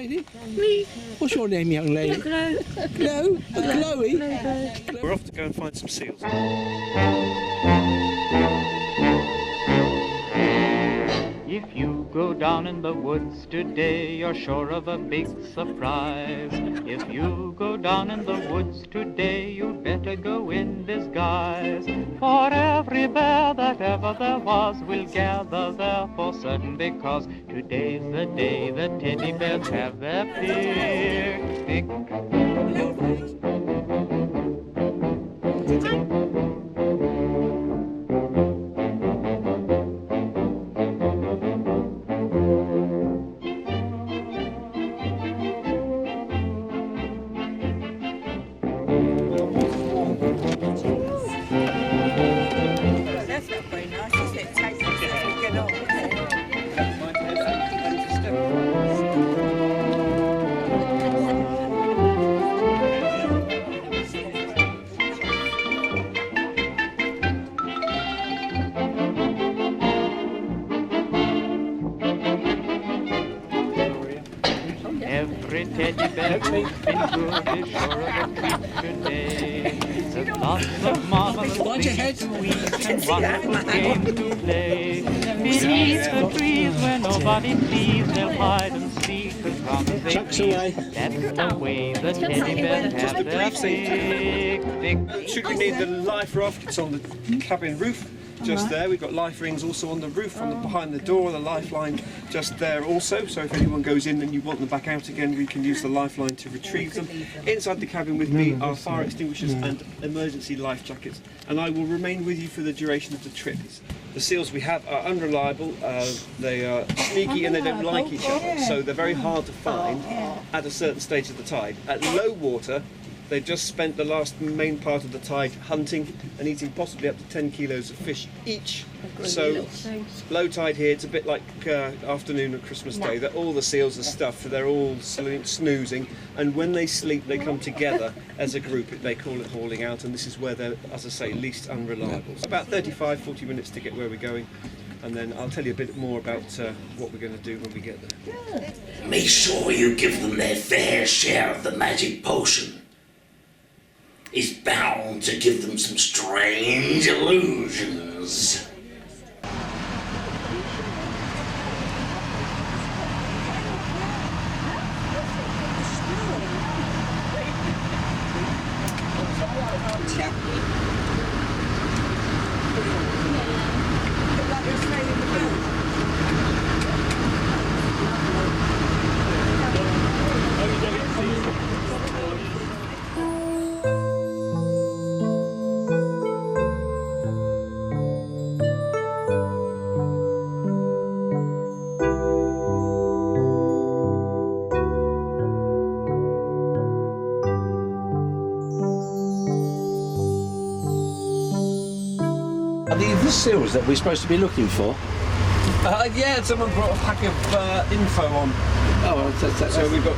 lady? Me. What's your name, young lady? Glow. Glow? A glowy? Glow. We're off to go and find some seals. If you go down in the woods today, you're sure of a big surprise. If you go down in the woods today, you'd better go in disguise. For every bear that ever there was will gather there for certain, because today's the day the teddy bears have their picnic. Every teddy bear who's been good is sure of a treat today. There's lots of marvelous things to eat and wonderful games to play. Beneath the trees where nobody sees, they'll hide and seek as long as they please. That's the way the teddy bears have their picnic. Should we need the life raft, it's on the cabin roof. Just there, we've got life rings also on the roof, on the, behind the door, the lifeline just there also, so if anyone goes in and you want them back out again, we can use the lifeline to retrieve them. Inside the cabin with me are fire extinguishers and emergency life jackets, and I will remain with you for the duration of the trip. The seals we have are unreliable, they are sneaky and they don't like each other, so they're very hard to find at a certain stage of the tide. At low water, they've just spent the last main part of the tide hunting and eating possibly up to 10 kilos of fish each. So low tide here, it's a bit like afternoon of Christmas Day, that all the seals are stuffed, they're all snoozing, and when they sleep they come together as a group. They call it hauling out, and this is where they're, as I say, least unreliable. It's about 35-40 minutes to get where we're going, and then I'll tell you a bit more about what we're going to do when we get there. Make sure you give them their fair share of the magic potion. Is bound to give them some strange illusions. Are these the seals that we're supposed to be looking for? Yeah, someone brought a pack of info on. Oh, so we've got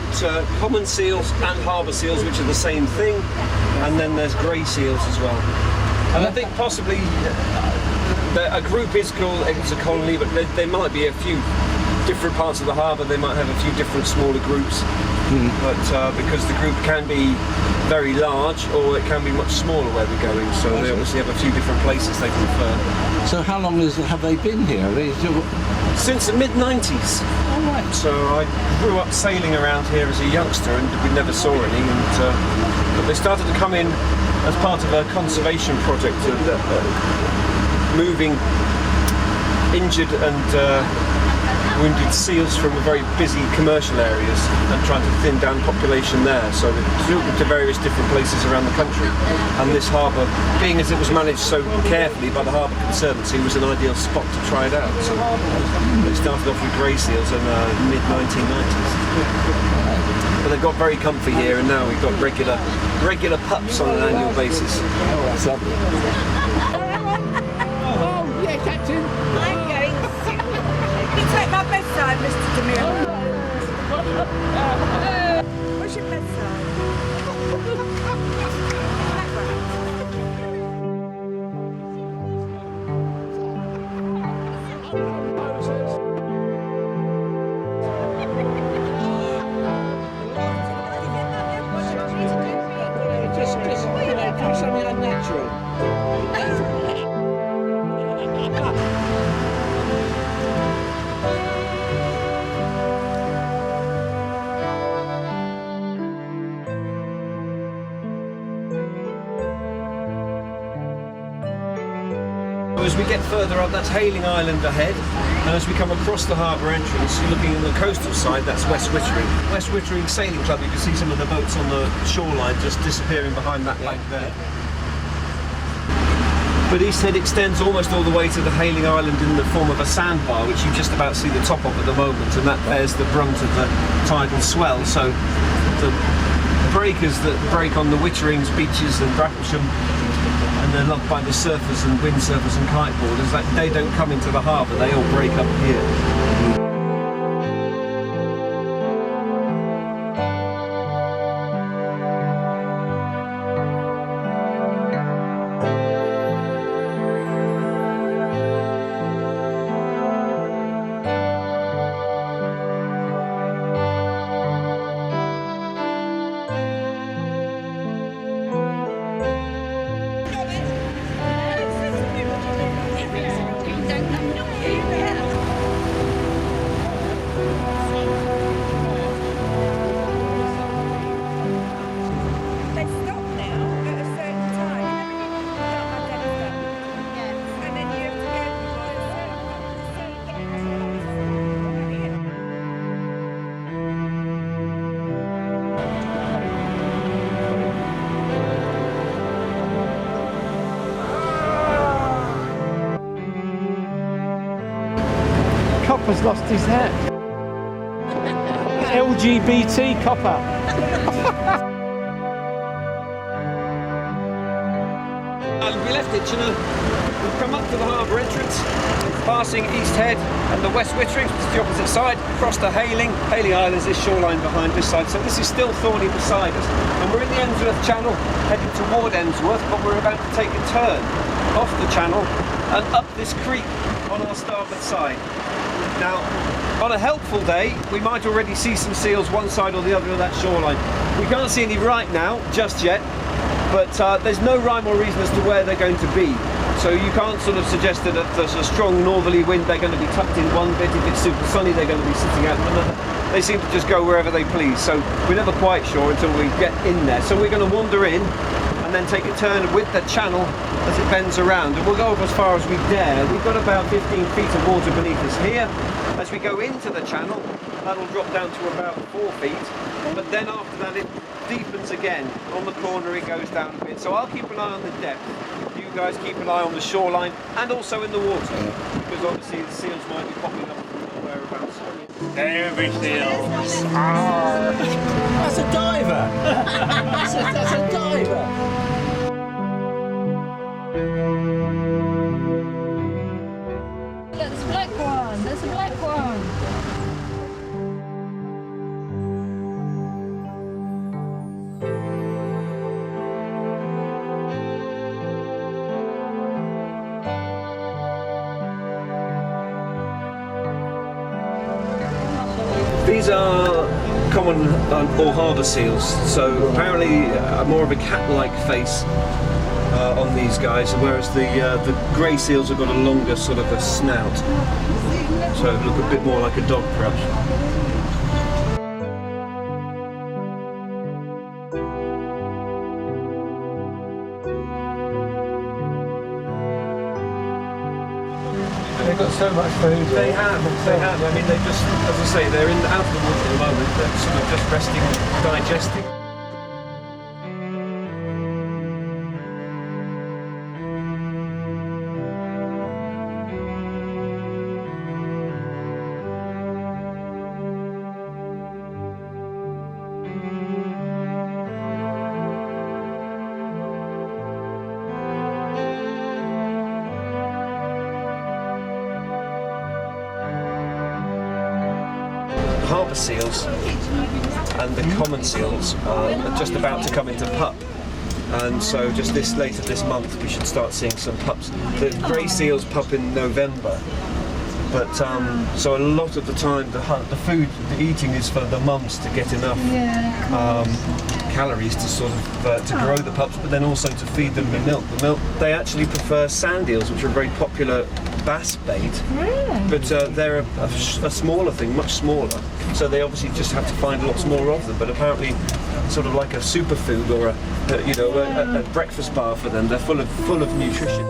common seals and harbour seals, which are the same thing, and then there's grey seals as well. And I think possibly a group is called, it's a colony, but there might be a few different parts of the harbour, they might have a few different smaller groups. But because the group can be very large or it can be much smaller where we're going, so they obviously have a few different places they prefer. So how long have they been here? Since the mid-90s. Oh, right. So I grew up sailing around here as a youngster and we never saw any, and but they started to come in as part of a conservation project of moving injured and wounded seals from very busy commercial areas and trying to thin down population there. So they flew them to various different places around the country, and this harbour, being as it was managed so carefully by the Harbour Conservancy, was an ideal spot to try it out. So they started off with grey seals in the mid-1990s. But they've got very comfy here, and now we've got regular pups on an annual basis. Oh, that's lovely. Oh, yeah, Captain. I'm going to... You take my bedside, Mr. DeMille. Where's your bedside? we get further up, that's Hayling Island ahead, and as we come across the harbour entrance, you're looking on the coastal side, that's West Wittering. West Wittering Sailing Club, you can see some of the boats on the shoreline just disappearing behind that bank there. But East Head extends almost all the way to the Hayling Island in the form of a sandbar, which you just about see the top of at the moment, and that bears the brunt of the tidal swell. So the breakers that break on the Witterings, beaches and Bracklesham, and they're loved by the surfers and windsurfers and kiteboarders, that they don't come into the harbour, they all break up here. Copper's lost his hat. LGBT Copper. We left it, we've come up to the harbour entrance, passing East Head and the West Wittering, which is the opposite side, across to Hayling. Hayling Island is this shoreline behind this side, so this is still Thorney beside us. And we're in the Emsworth Channel, heading toward Emsworth, but we're about to take a turn off the channel and up this creek on our starboard side. Now, on a helpful day, we might already see some seals one side or the other of that shoreline. We can't see any right now, just yet, but there's no rhyme or reason as to where they're going to be. So you can't sort of suggest that if there's a strong northerly wind, they're going to be tucked in one bit. If it's super sunny, they're going to be sitting out in another. They seem to just go wherever they please. So we're never quite sure until we get in there. So we're going to wander in and then take a turn with the channel as it bends around. And we'll go as far as we dare. We've got about 15 feet of water beneath us here. As we go into the channel, that'll drop down to about 4 feet. But then after that, it deepens again. On the corner, it goes down a bit. So I'll keep an eye on the depth. You guys keep an eye on the shoreline and also in the water, because obviously the seals might be popping up from whereabouts. There we seals. That's a diver. That's a diver. There's a black one. There's a black one. These are common or harbour seals, so apparently more of a cat-like face on these guys, whereas the grey seals have got a longer sort of a snout, so look a bit more like a dog perhaps. They've got so much food. They have. I mean, they just, as I say, they're out of the water at the moment. They're sort of just resting, digesting. Harbour seals and the common seals are just about to come into pup, and so just later this month we should start seeing some pups. The grey seals pup in November, but so a lot of the time the food, the eating is for the mums to get enough calories to sort of to grow the pups, but then also to feed them the milk. They actually prefer sand eels, which are a very popular bass bait, but they're a smaller thing, much smaller, so they obviously just have to find lots more of them, but apparently sort of like a superfood or a breakfast bar for them. They're full of nutrition.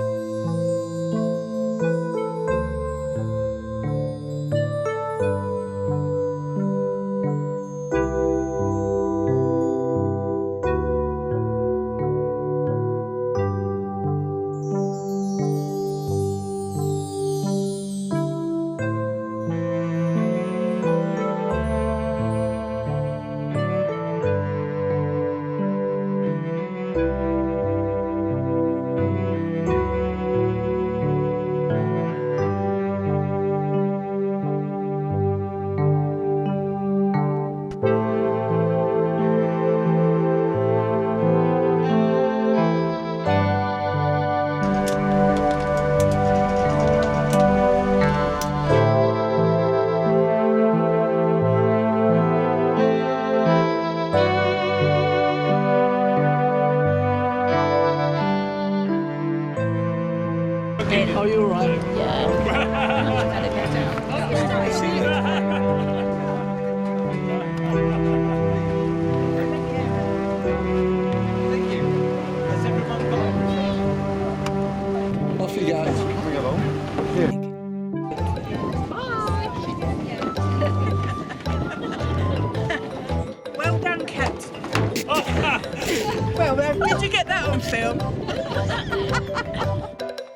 Did you get that on film?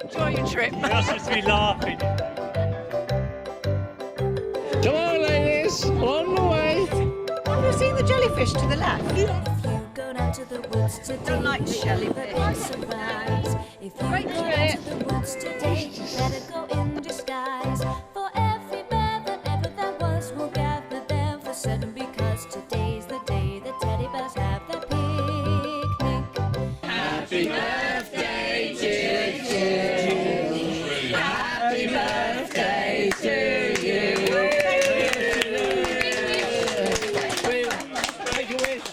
Enjoy your trip. You're supposed to be laughing. Come on, ladies, on the way. Have you seen the jellyfish to the left? If you go down to the woods today, Don't like jellyfish. If you go Great down trip. to the woods today, better go in disguise. For every bear that ever there was will gather there for certain, because today's the day the teddy bears have their picnic. Happy birthday to you. Happy birthday to you. Make a wish.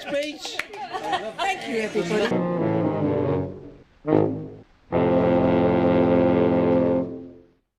Speech. Thank you, everybody.